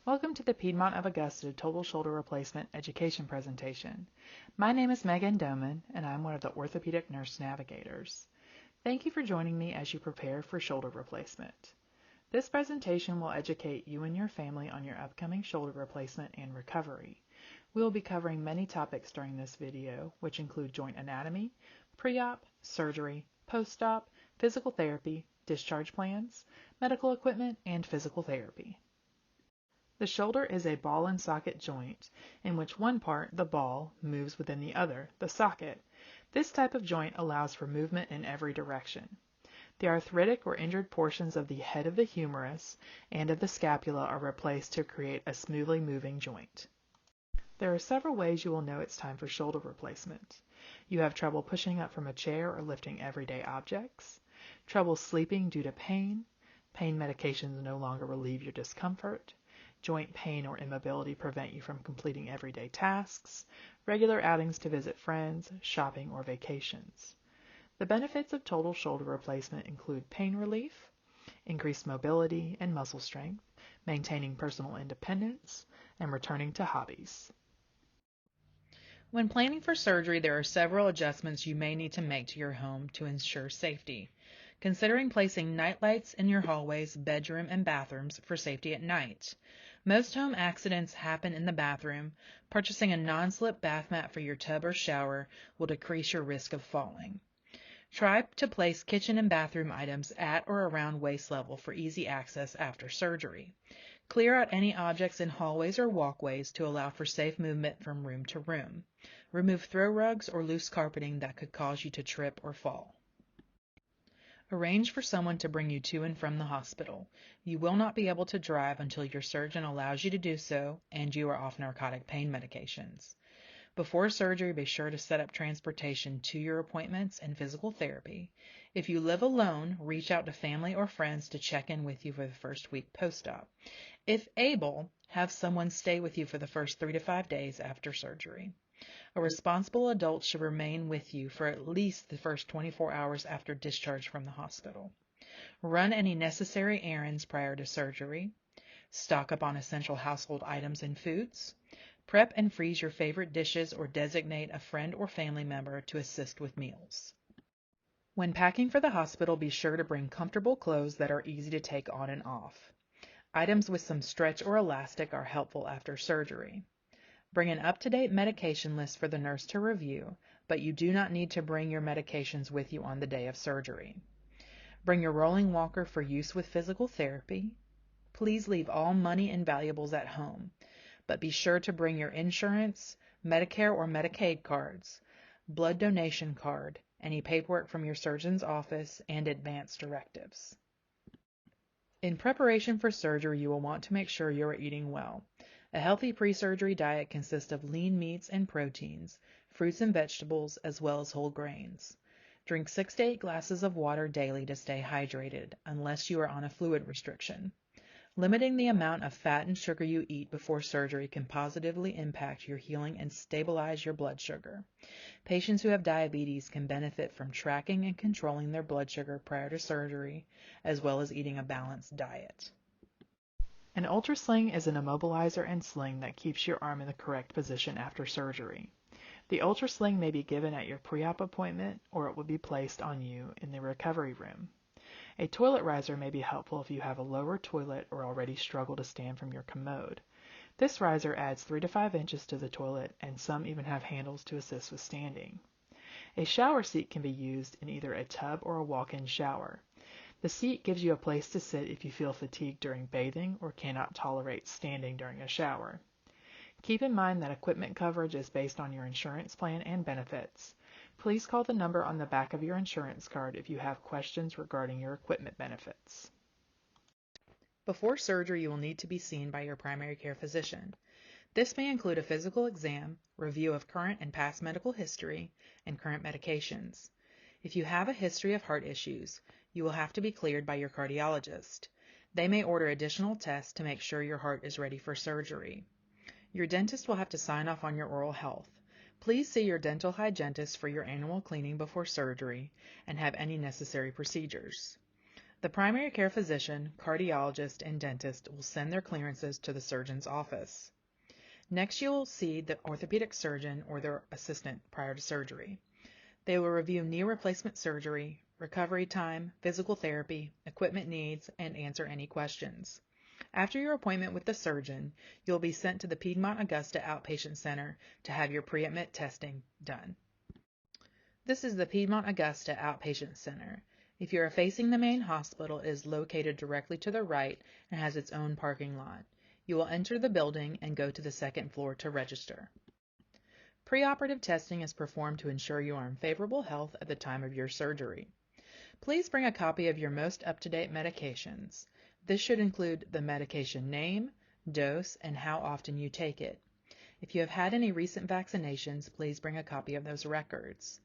Welcome to the Piedmont of Augusta Total Shoulder Replacement Education presentation. My name is Megan Doman, and I'm one of the Orthopedic Nurse Navigators. Thank you for joining me as you prepare for shoulder replacement. This presentation will educate you and your family on your upcoming shoulder replacement and recovery. We will be covering many topics during this video, which include joint anatomy, pre-op, surgery, post-op, physical therapy, discharge plans, medical equipment, and physical therapy. The shoulder is a ball and socket joint in which one part, the ball, moves within the other, the socket. This type of joint allows for movement in every direction. The arthritic or injured portions of the head of the humerus and of the scapula are replaced to create a smoothly moving joint. There are several ways you will know it's time for shoulder replacement. You have trouble pushing up from a chair or lifting everyday objects, trouble sleeping due to pain medications no longer relieve your discomfort, joint pain or immobility prevent you from completing everyday tasks, regular outings to visit friends, shopping, or vacations. The benefits of total shoulder replacement include pain relief, increased mobility and muscle strength, maintaining personal independence, and returning to hobbies. When planning for surgery, there are several adjustments you may need to make to your home to ensure safety. Considering placing night lights in your hallways, bedroom, and bathrooms for safety at night. Most home accidents happen in the bathroom. Purchasing a non-slip bath mat for your tub or shower will decrease your risk of falling. Try to place kitchen and bathroom items at or around waist level for easy access after surgery. Clear out any objects in hallways or walkways to allow for safe movement from room to room. Remove throw rugs or loose carpeting that could cause you to trip or fall. Arrange for someone to bring you to and from the hospital. You will not be able to drive until your surgeon allows you to do so and you are off narcotic pain medications. Before surgery, be sure to set up transportation to your appointments and physical therapy. If you live alone, reach out to family or friends to check in with you for the first week post-op. If able, have someone stay with you for the first 3 to 5 days after surgery. A responsible adult should remain with you for at least the first 24 hours after discharge from the hospital. Run any necessary errands prior to surgery. Stock up on essential household items and foods. Prep and freeze your favorite dishes or designate a friend or family member to assist with meals. When packing for the hospital, be sure to bring comfortable clothes that are easy to take on and off. Items with some stretch or elastic are helpful after surgery. Bring an up-to-date medication list for the nurse to review, but you do not need to bring your medications with you on the day of surgery. Bring your rolling walker for use with physical therapy. Please leave all money and valuables at home, but be sure to bring your insurance, Medicare or Medicaid cards, blood donation card, any paperwork from your surgeon's office, and advance directives. In preparation for surgery, you will want to make sure you are eating well. A healthy pre-surgery diet consists of lean meats and proteins, fruits and vegetables, as well as whole grains. Drink 6 to 8 glasses of water daily to stay hydrated, unless you are on a fluid restriction. Limiting the amount of fat and sugar you eat before surgery can positively impact your healing and stabilize your blood sugar. Patients who have diabetes can benefit from tracking and controlling their blood sugar prior to surgery, as well as eating a balanced diet. An UltraSling is an immobilizer and sling that keeps your arm in the correct position after surgery. The UltraSling may be given at your pre-op appointment, or it will be placed on you in the recovery room. A toilet riser may be helpful if you have a lower toilet or already struggle to stand from your commode. This riser adds 3 to 5 inches to the toilet, and some even have handles to assist with standing. A shower seat can be used in either a tub or a walk-in shower. The seat gives you a place to sit if you feel fatigued during bathing or cannot tolerate standing during a shower. Keep in mind that equipment coverage is based on your insurance plan and benefits. Please call the number on the back of your insurance card if you have questions regarding your equipment benefits. Before surgery, you will need to be seen by your primary care physician. This may include a physical exam, review of current and past medical history, and current medications. If you have a history of heart issues, you will have to be cleared by your cardiologist. They may order additional tests to make sure your heart is ready for surgery. Your dentist will have to sign off on your oral health. Please see your dental hygienist for your annual cleaning before surgery and have any necessary procedures. The primary care physician, cardiologist, and dentist will send their clearances to the surgeon's office. Next, you will see the orthopedic surgeon or their assistant prior to surgery. They will review knee replacement surgery, recovery time, physical therapy, equipment needs, and answer any questions. After your appointment with the surgeon, you'll be sent to the Piedmont Augusta Outpatient Center to have your pre-admit testing done. This is the Piedmont Augusta Outpatient Center. If you are facing the main hospital, it is located directly to the right and has its own parking lot. You will enter the building and go to the second floor to register. Preoperative testing is performed to ensure you are in favorable health at the time of your surgery. Please bring a copy of your most up-to-date medications. This should include the medication name, dose, and how often you take it. If you have had any recent vaccinations, please bring a copy of those records.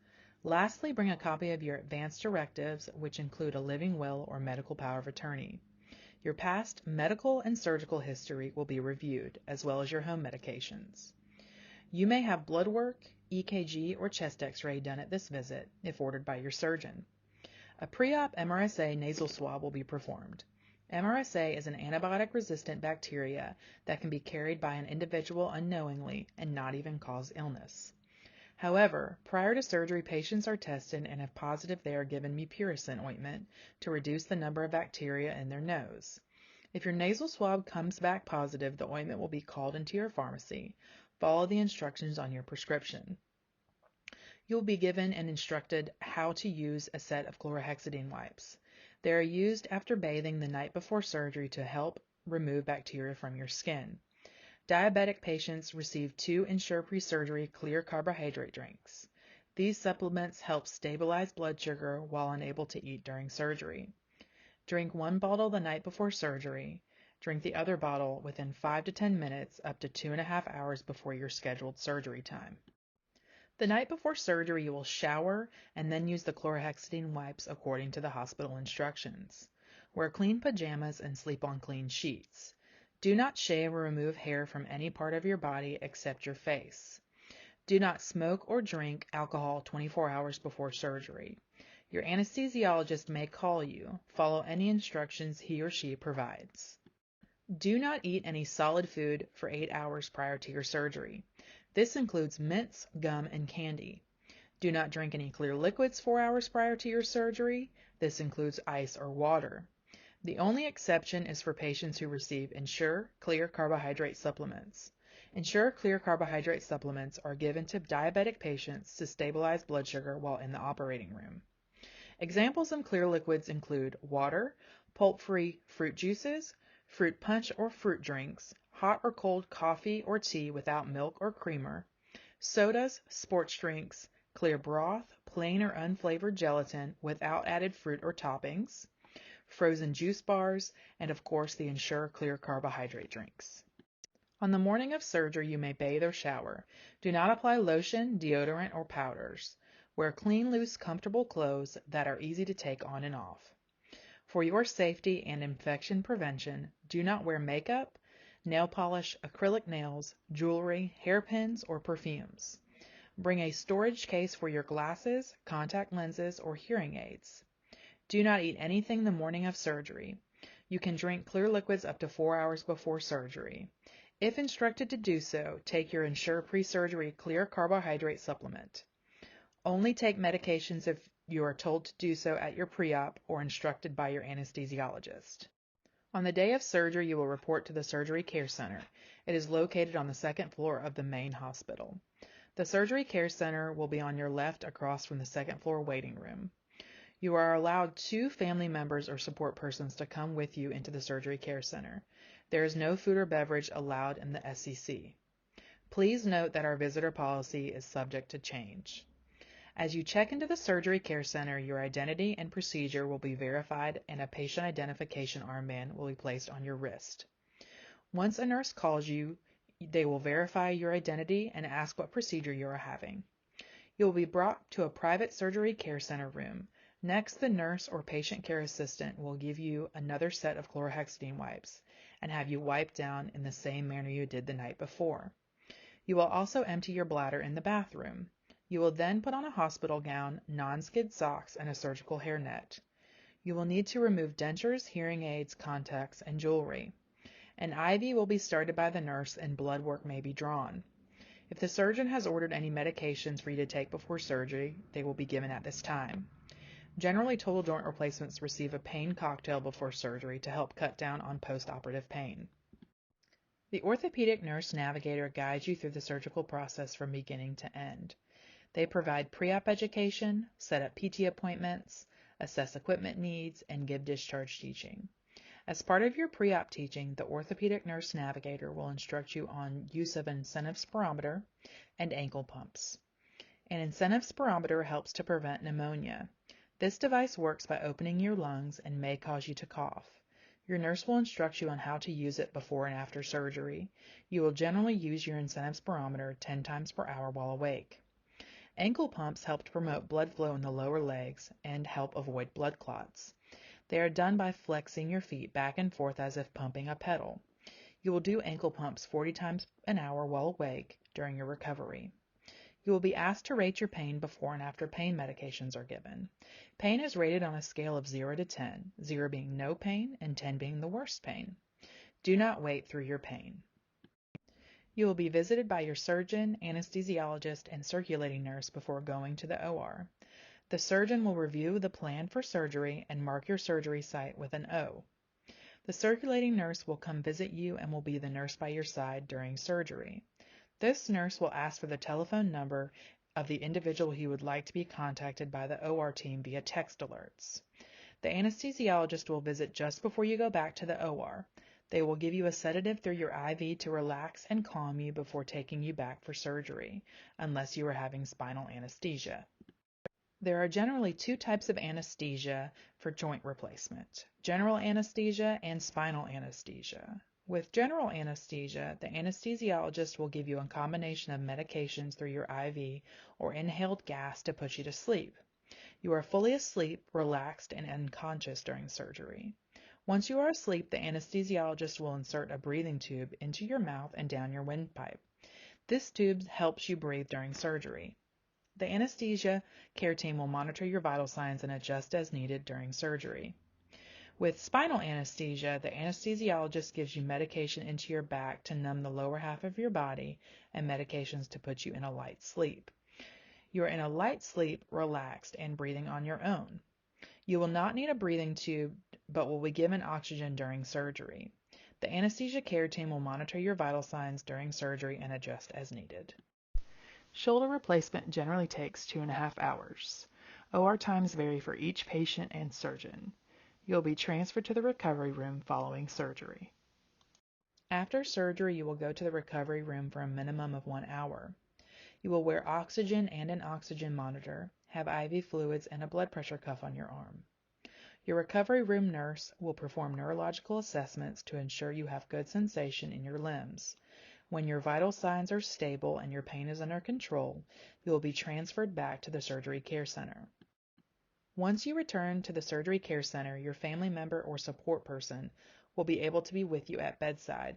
Lastly, bring a copy of your advance directives, which include a living will or medical power of attorney. Your past medical and surgical history will be reviewed, as well as your home medications. You may have blood work, EKG, or chest x-ray done at this visit, if ordered by your surgeon. A pre-op MRSA nasal swab will be performed. MRSA is an antibiotic-resistant bacteria that can be carried by an individual unknowingly and not even cause illness. However, prior to surgery, patients are tested, and if positive, they are given mupirocin ointment to reduce the number of bacteria in their nose. If your nasal swab comes back positive, the ointment will be called into your pharmacy. Follow the instructions on your prescription. You will be given and instructed how to use a set of chlorhexidine wipes. They are used after bathing the night before surgery to help remove bacteria from your skin. Diabetic patients receive 2 Ensure pre-surgery clear carbohydrate drinks. These supplements help stabilize blood sugar while unable to eat during surgery. Drink 1 bottle the night before surgery. Drink the other bottle within 5 to 10 minutes up to 2.5 hours before your scheduled surgery time. The night before surgery, you will shower and then use the chlorhexidine wipes according to the hospital instructions. Wear clean pajamas and sleep on clean sheets. Do not shave or remove hair from any part of your body except your face. Do not smoke or drink alcohol 24 hours before surgery. Your anesthesiologist may call you. Follow any instructions he or she provides. Do not eat any solid food for 8 hours prior to your surgery. This includes mints, gum, and candy. Do not drink any clear liquids 4 hours prior to your surgery. This includes ice or water. The only exception is for patients who receive Ensure Clear Carbohydrate Supplements. Ensure Clear Carbohydrate Supplements are given to diabetic patients to stabilize blood sugar while in the operating room. Examples of clear liquids include water, pulp-free fruit juices, fruit punch or fruit drinks, hot or cold coffee or tea without milk or creamer, sodas, sports drinks, clear broth, plain or unflavored gelatin without added fruit or toppings, frozen juice bars, and of course the Ensure Clear Carbohydrate drinks. On the morning of surgery, you may bathe or shower. Do not apply lotion, deodorant, or powders. Wear clean, loose, comfortable clothes that are easy to take on and off. For your safety and infection prevention, do not wear makeup, nail polish, acrylic nails, jewelry, hairpins, or perfumes. Bring a storage case for your glasses, contact lenses, or hearing aids. Do not eat anything the morning of surgery. You can drink clear liquids up to 4 hours before surgery. If instructed to do so, take your Ensure pre-surgery clear carbohydrate supplement. Only take medications if you are told to do so at your pre-op or instructed by your anesthesiologist. On the day of surgery, you will report to the Surgery Care Center. It is located on the second floor of the main hospital. The Surgery Care Center will be on your left across from the second floor waiting room. You are allowed 2 family members or support persons to come with you into the Surgery Care Center. There is no food or beverage allowed in the SCC. Please note that our visitor policy is subject to change. As you check into the Surgery Care Center, your identity and procedure will be verified and a patient identification armband will be placed on your wrist. Once a nurse calls you, they will verify your identity and ask what procedure you are having. You will be brought to a private Surgery Care Center room. Next, the nurse or patient care assistant will give you another set of chlorhexidine wipes and have you wipe down in the same manner you did the night before. You will also empty your bladder in the bathroom. You will then put on a hospital gown, non-skid socks, and a surgical hairnet. You will need to remove dentures, hearing aids, contacts, and jewelry. An IV will be started by the nurse and blood work may be drawn. If the surgeon has ordered any medications for you to take before surgery, they will be given at this time. Generally, total joint replacements receive a pain cocktail before surgery to help cut down on post-operative pain. The orthopedic nurse navigator guides you through the surgical process from beginning to end. They provide pre-op education, set up PT appointments, assess equipment needs, and give discharge teaching. As part of your pre-op teaching, the orthopedic nurse navigator will instruct you on use of an incentive spirometer and ankle pumps. An incentive spirometer helps to prevent pneumonia. This device works by opening your lungs and may cause you to cough. Your nurse will instruct you on how to use it before and after surgery. You will generally use your incentive spirometer 10 times per hour while awake. Ankle pumps help to promote blood flow in the lower legs and help avoid blood clots. They are done by flexing your feet back and forth as if pumping a pedal. You will do ankle pumps 40 times an hour while awake during your recovery. You will be asked to rate your pain before and after pain medications are given. Pain is rated on a scale of 0 to 10, 0 being no pain and 10 being the worst pain. Do not wait through your pain. You will be visited by your surgeon, anesthesiologist, and circulating nurse before going to the OR. The surgeon will review the plan for surgery and mark your surgery site with an O. The circulating nurse will come visit you and will be the nurse by your side during surgery. This nurse will ask for the telephone number of the individual who would like to be contacted by the OR team via text alerts. The anesthesiologist will visit just before you go back to the OR. They will give you a sedative through your IV to relax and calm you before taking you back for surgery, unless you are having spinal anesthesia. There are generally two types of anesthesia for joint replacement: general anesthesia and spinal anesthesia. With general anesthesia, the anesthesiologist will give you a combination of medications through your IV or inhaled gas to put you to sleep. You are fully asleep, relaxed, and unconscious during surgery. Once you are asleep, the anesthesiologist will insert a breathing tube into your mouth and down your windpipe. This tube helps you breathe during surgery. The anesthesia care team will monitor your vital signs and adjust as needed during surgery. With spinal anesthesia, the anesthesiologist gives you medication into your back to numb the lower half of your body and medications to put you in a light sleep. You are in a light sleep, relaxed, and breathing on your own. You will not need a breathing tube, but will be given oxygen during surgery. The anesthesia care team will monitor your vital signs during surgery and adjust as needed. Shoulder replacement generally takes 2.5 hours. OR times vary for each patient and surgeon. You'll be transferred to the recovery room following surgery. After surgery, you will go to the recovery room for a minimum of 1 hour. You will wear oxygen and an oxygen monitor, have IV fluids, and a blood pressure cuff on your arm. Your recovery room nurse will perform neurological assessments to ensure you have good sensation in your limbs. When your vital signs are stable and your pain is under control, you will be transferred back to the surgery care center. Once you return to the surgery care center, your family member or support person will be able to be with you at bedside.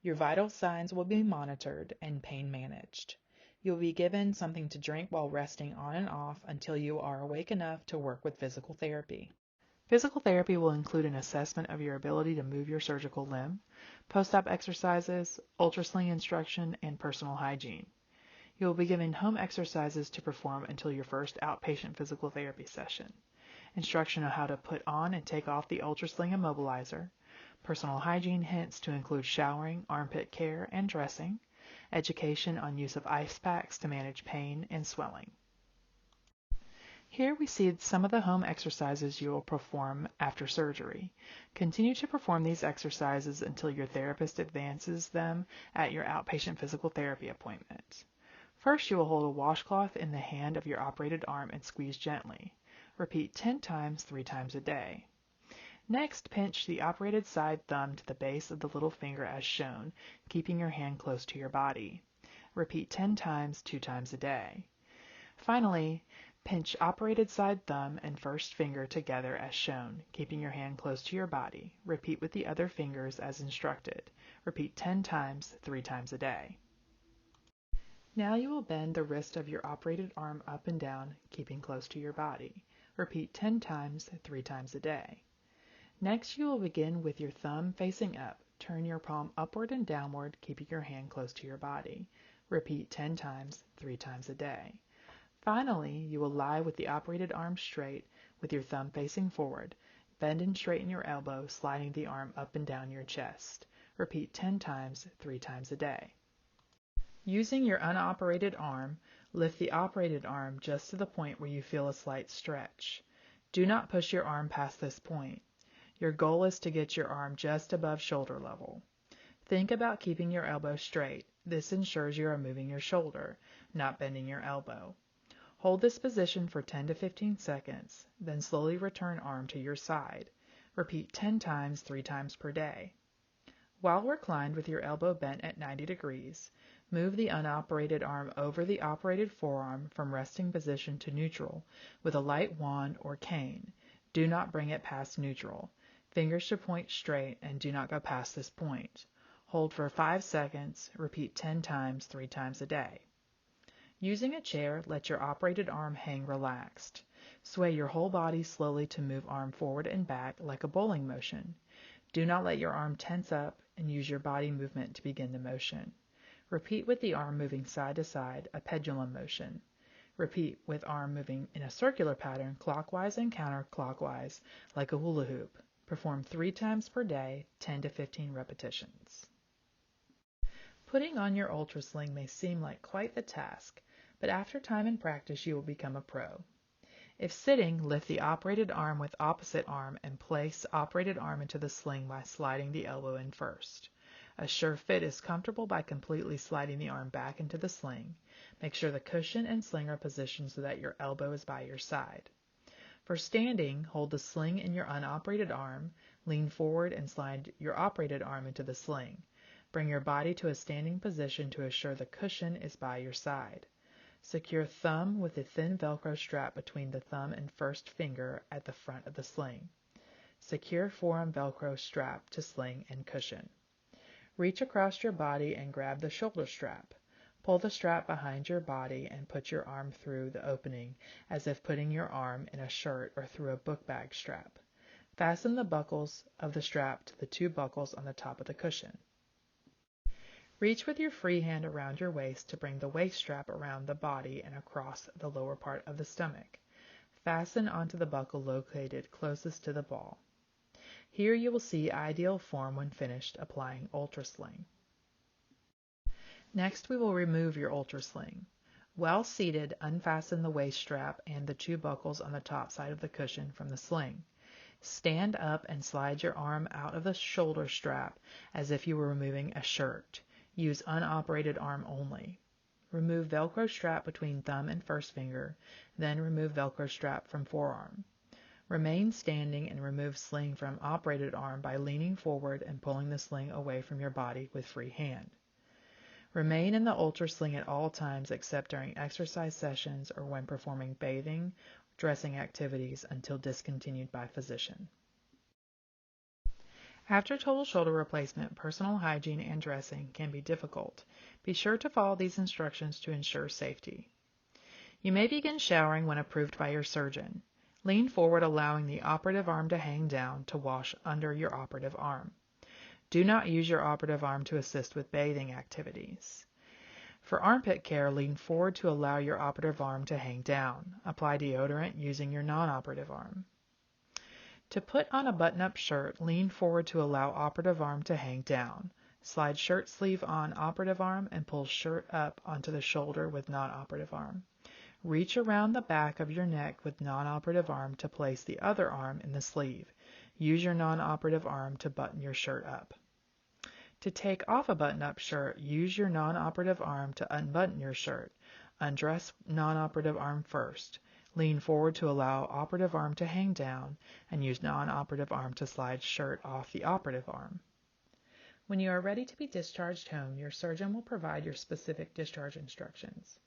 Your vital signs will be monitored and pain managed. You will be given something to drink while resting on and off until you are awake enough to work with physical therapy. Physical therapy will include an assessment of your ability to move your surgical limb, post-op exercises, UltraSling instruction, and personal hygiene. You will be given home exercises to perform until your first outpatient physical therapy session, instruction on how to put on and take off the UltraSling immobilizer, personal hygiene hints to include showering, armpit care, and dressing, education on use of ice packs to manage pain and swelling. Here we see some of the home exercises you will perform after surgery. Continue to perform these exercises until your therapist advances them at your outpatient physical therapy appointment. First, you will hold a washcloth in the hand of your operated arm and squeeze gently. Repeat 10 times, 3 times a day. Next, pinch the operated side thumb to the base of the little finger as shown, keeping your hand close to your body. Repeat 10 times, 2 times a day. Finally, pinch operated side thumb and first finger together as shown, keeping your hand close to your body. Repeat with the other fingers as instructed. Repeat 10 times, 3 times a day. Now you will bend the wrist of your operated arm up and down, keeping close to your body. Repeat 10 times, 3 times a day. Next, you will begin with your thumb facing up. Turn your palm upward and downward, keeping your hand close to your body. Repeat 10 times, 3 times a day. Finally, you will lie with the operated arm straight with your thumb facing forward. Bend and straighten your elbow, sliding the arm up and down your chest. Repeat 10 times, 3 times a day. Using your unoperated arm, lift the operated arm just to the point where you feel a slight stretch. Do not push your arm past this point. Your goal is to get your arm just above shoulder level. Think about keeping your elbow straight. This ensures you are moving your shoulder, not bending your elbow. Hold this position for 10 to 15 seconds, then slowly return arm to your side. Repeat 10 times, 3 times per day. While reclined with your elbow bent at 90 degrees, move the unoperated arm over the operated forearm from resting position to neutral with a light wand or cane. Do not bring it past neutral. Fingers should point straight and do not go past this point. Hold for 5 seconds. Repeat 10 times, 3 times a day. Using a chair, let your operated arm hang relaxed. Sway your whole body slowly to move arm forward and back like a bowling motion. Do not let your arm tense up and use your body movement to begin the motion. Repeat with the arm moving side to side, a pendulum motion. Repeat with arm moving in a circular pattern, clockwise and counterclockwise, like a hula hoop. Perform 3 times per day, 10 to 15 repetitions. Putting on your UltraSling may seem like quite the task, but after time and practice you will become a pro. If sitting, lift the operated arm with opposite arm and place operated arm into the sling by sliding the elbow in first. A sure fit is comfortable by completely sliding the arm back into the sling. Make sure the cushion and sling are positioned so that your elbow is by your side. For standing, hold the sling in your unoperated arm, lean forward and slide your operated arm into the sling. Bring your body to a standing position to assure the cushion is by your side. Secure thumb with a thin Velcro strap between the thumb and first finger at the front of the sling. Secure forearm Velcro strap to sling and cushion. Reach across your body and grab the shoulder strap. Pull the strap behind your body and put your arm through the opening as if putting your arm in a shirt or through a book bag strap. Fasten the buckles of the strap to the 2 buckles on the top of the cushion. Reach with your free hand around your waist to bring the waist strap around the body and across the lower part of the stomach. Fasten onto the buckle located closest to the ball. Here you will see ideal form when finished applying UltraSling. Next, we will remove your UltraSling. While seated, unfasten the waist strap and the 2 buckles on the top side of the cushion from the sling. Stand up and slide your arm out of the shoulder strap as if you were removing a shirt. Use unoperated arm only. Remove Velcro strap between thumb and first finger, then remove Velcro strap from forearm. Remain standing and remove sling from operated arm by leaning forward and pulling the sling away from your body with free hand. Remain in the UltraSling at all times except during exercise sessions or when performing bathing, dressing activities until discontinued by physician. After total shoulder replacement, personal hygiene and dressing can be difficult. Be sure to follow these instructions to ensure safety. You may begin showering when approved by your surgeon. Lean forward, allowing the operative arm to hang down to wash under your operative arm. Do not use your operative arm to assist with bathing activities. For armpit care, lean forward to allow your operative arm to hang down. Apply deodorant using your non-operative arm. To put on a button-up shirt, lean forward to allow operative arm to hang down. Slide shirt sleeve on operative arm and pull shirt up onto the shoulder with non-operative arm. Reach around the back of your neck with non-operative arm to place the other arm in the sleeve. Use your non-operative arm to button your shirt up. To take off a button-up shirt, use your non-operative arm to unbutton your shirt. Undress non-operative arm first. Lean forward to allow operative arm to hang down and use non-operative arm to slide shirt off the operative arm. When you are ready to be discharged home, your surgeon will provide your specific discharge instructions.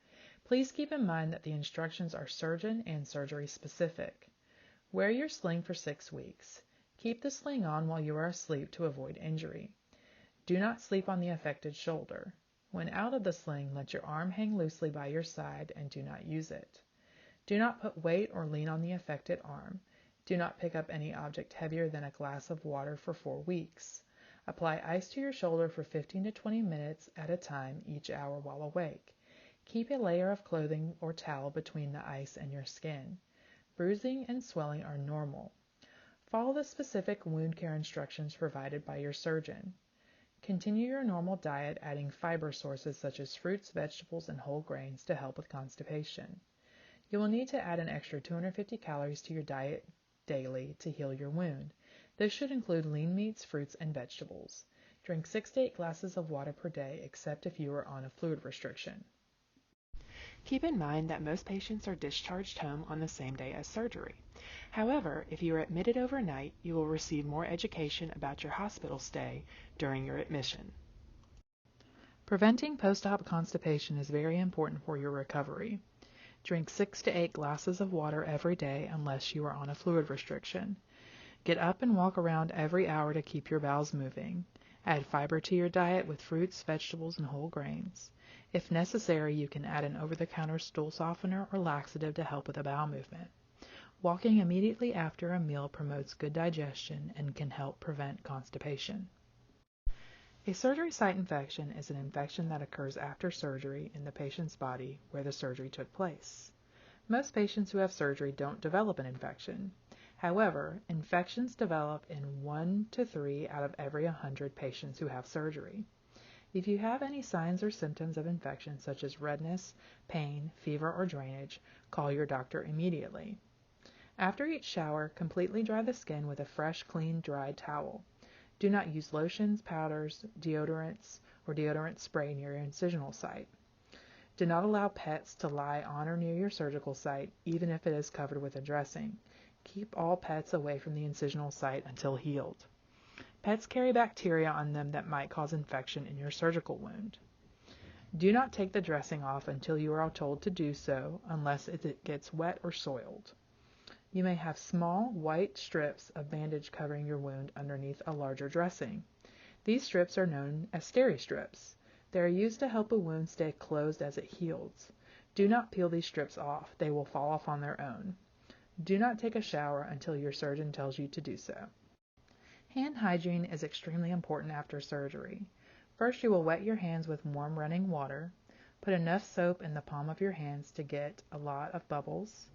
Please keep in mind that the instructions are surgeon and surgery specific. Wear your sling for 6 weeks. Keep the sling on while you are asleep to avoid injury. Do not sleep on the affected shoulder. When out of the sling, let your arm hang loosely by your side and do not use it. Do not put weight or lean on the affected arm. Do not pick up any object heavier than a glass of water for 4 weeks. Apply ice to your shoulder for 15 to 20 minutes at a time each hour while awake. Keep a layer of clothing or towel between the ice and your skin. Bruising and swelling are normal. Follow the specific wound care instructions provided by your surgeon. Continue your normal diet, adding fiber sources such as fruits, vegetables, and whole grains to help with constipation. You will need to add an extra 250 calories to your diet daily to heal your wound. This should include lean meats, fruits, and vegetables. Drink 6 to 8 glasses of water per day, except if you are on a fluid restriction. Keep in mind that most patients are discharged home on the same day as surgery. However, if you are admitted overnight, you will receive more education about your hospital stay during your admission. Preventing post-op constipation is very important for your recovery. Drink 6 to 8 glasses of water every day unless you are on a fluid restriction. Get up and walk around every hour to keep your bowels moving. Add fiber to your diet with fruits, vegetables, and whole grains. If necessary, you can add an over-the-counter stool softener or laxative to help with a bowel movement. Walking immediately after a meal promotes good digestion and can help prevent constipation. A surgery site infection is an infection that occurs after surgery in the patient's body where the surgery took place. Most patients who have surgery don't develop an infection. However, infections develop in 1 to 3 out of every 100 patients who have surgery. If you have any signs or symptoms of infection such as redness, pain, fever, or drainage, call your doctor immediately. After each shower, completely dry the skin with a fresh, clean, dry towel. Do not use lotions, powders, deodorants, or deodorant spray near your incisional site. Do not allow pets to lie on or near your surgical site, even if it is covered with a dressing. Keep all pets away from the incisional site until healed. Pets carry bacteria on them that might cause infection in your surgical wound. Do not take the dressing off until you are told to do so unless it gets wet or soiled. You may have small, white strips of bandage covering your wound underneath a larger dressing. These strips are known as steri-strips. They are used to help a wound stay closed as it heals. Do not peel these strips off. They will fall off on their own. Do not take a shower until your surgeon tells you to do so. Hand hygiene is extremely important after surgery. First, you will wet your hands with warm running water. Put enough soap in the palm of your hands to get a lot of bubbles.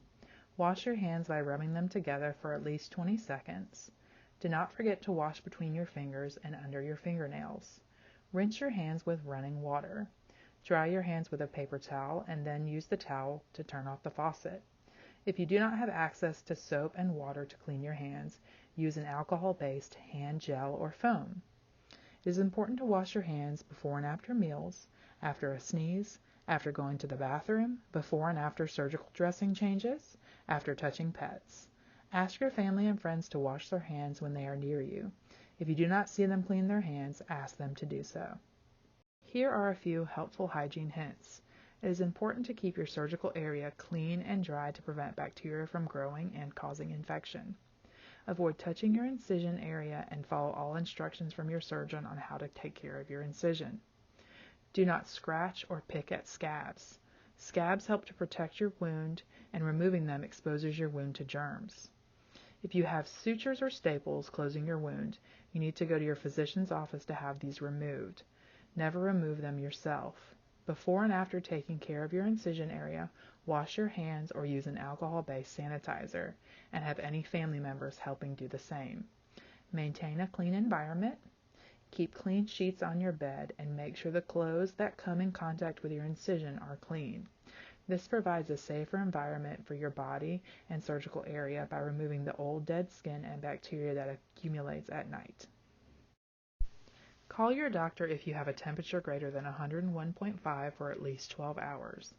Wash your hands by rubbing them together for at least 20 seconds. Do not forget to wash between your fingers and under your fingernails. Rinse your hands with running water. Dry your hands with a paper towel and then use the towel to turn off the faucet. If you do not have access to soap and water to clean your hands, use an alcohol-based hand gel or foam. It is important to wash your hands before and after meals, after a sneeze, after going to the bathroom, before and after surgical dressing changes, after touching pets. Ask your family and friends to wash their hands when they are near you. If you do not see them clean their hands, ask them to do so. Here are a few helpful hygiene hints. It is important to keep your surgical area clean and dry to prevent bacteria from growing and causing infection. Avoid touching your incision area and follow all instructions from your surgeon on how to take care of your incision. Do not scratch or pick at scabs. Scabs help to protect your wound, and removing them exposes your wound to germs. If you have sutures or staples closing your wound, you need to go to your physician's office to have these removed. Never remove them yourself. Before and after taking care of your incision area, wash your hands or use an alcohol-based sanitizer, and have any family members helping do the same. Maintain a clean environment. Keep clean sheets on your bed and make sure the clothes that come in contact with your incision are clean. This provides a safer environment for your body and surgical area by removing the old dead skin and bacteria that accumulates at night. Call your doctor if you have a temperature greater than 101.5 for at least 12 hours.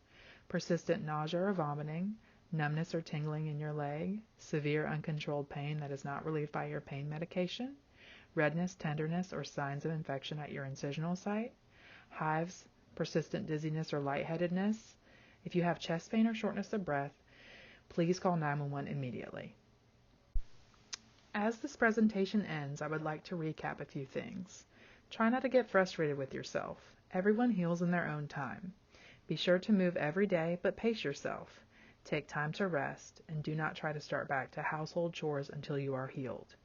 Persistent nausea or vomiting, numbness or tingling in your leg, severe uncontrolled pain that is not relieved by your pain medication, redness, tenderness, or signs of infection at your incisional site, hives, persistent dizziness or lightheadedness. If you have chest pain or shortness of breath, please call 911 immediately. As this presentation ends, I would like to recap a few things. Try not to get frustrated with yourself. Everyone heals in their own time. Be sure to move every day, but pace yourself. Take time to rest, and do not try to start back to household chores until you are healed.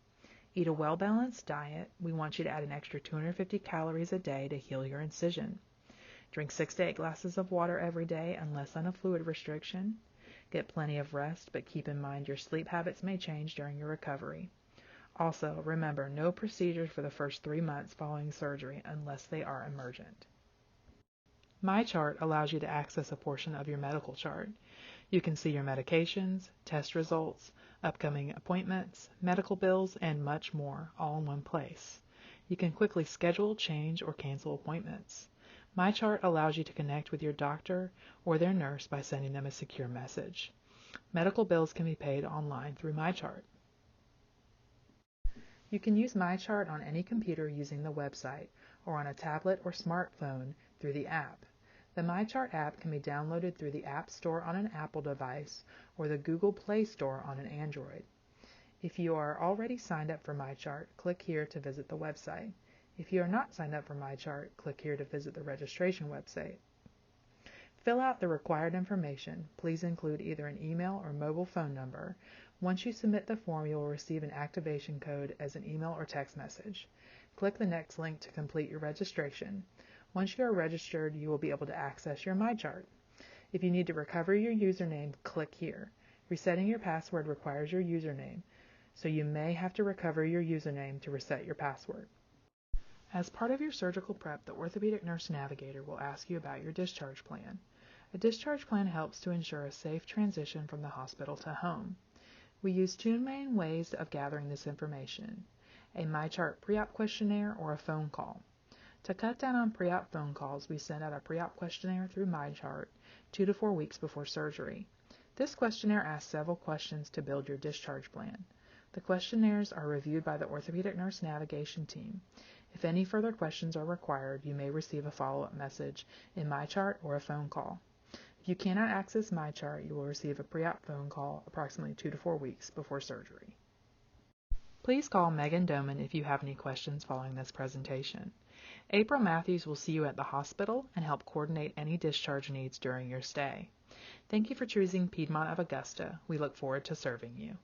Eat a well-balanced diet. We want you to add an extra 250 calories a day to heal your incision. Drink 6 to 8 glasses of water every day unless on a fluid restriction. Get plenty of rest, but keep in mind your sleep habits may change during your recovery. Also, remember, no procedures for the first 3 months following surgery unless they are emergent. MyChart allows you to access a portion of your medical chart. You can see your medications, test results, upcoming appointments, medical bills, and much more, all in one place. You can quickly schedule, change, or cancel appointments. MyChart allows you to connect with your doctor or their nurse by sending them a secure message. Medical bills can be paid online through MyChart. You can use MyChart on any computer using the website, or on a tablet or smartphone through the app. The MyChart app can be downloaded through the App Store on an Apple device or the Google Play Store on an Android. If you are already signed up for MyChart, click here to visit the website. If you are not signed up for MyChart, click here to visit the registration website. Fill out the required information. Please include either an email or mobile phone number. Once you submit the form, you will receive an activation code as an email or text message. Click the next link to complete your registration. Once you are registered, you will be able to access your MyChart. If you need to recover your username, click here. Resetting your password requires your username, so you may have to recover your username to reset your password. As part of your surgical prep, the orthopedic nurse navigator will ask you about your discharge plan. A discharge plan helps to ensure a safe transition from the hospital to home. We use 2 main ways of gathering this information: a MyChart pre-op questionnaire or a phone call. To cut down on pre-op phone calls, we send out a pre-op questionnaire through MyChart 2 to 4 weeks before surgery. This questionnaire asks several questions to build your discharge plan. The questionnaires are reviewed by the orthopedic nurse navigation team. If any further questions are required, you may receive a follow-up message in MyChart or a phone call. If you cannot access MyChart, you will receive a pre-op phone call approximately 2 to 4 weeks before surgery. Please call Megan Doman if you have any questions following this presentation. April Matthews will see you at the hospital and help coordinate any discharge needs during your stay. Thank you for choosing Piedmont of Augusta. We look forward to serving you.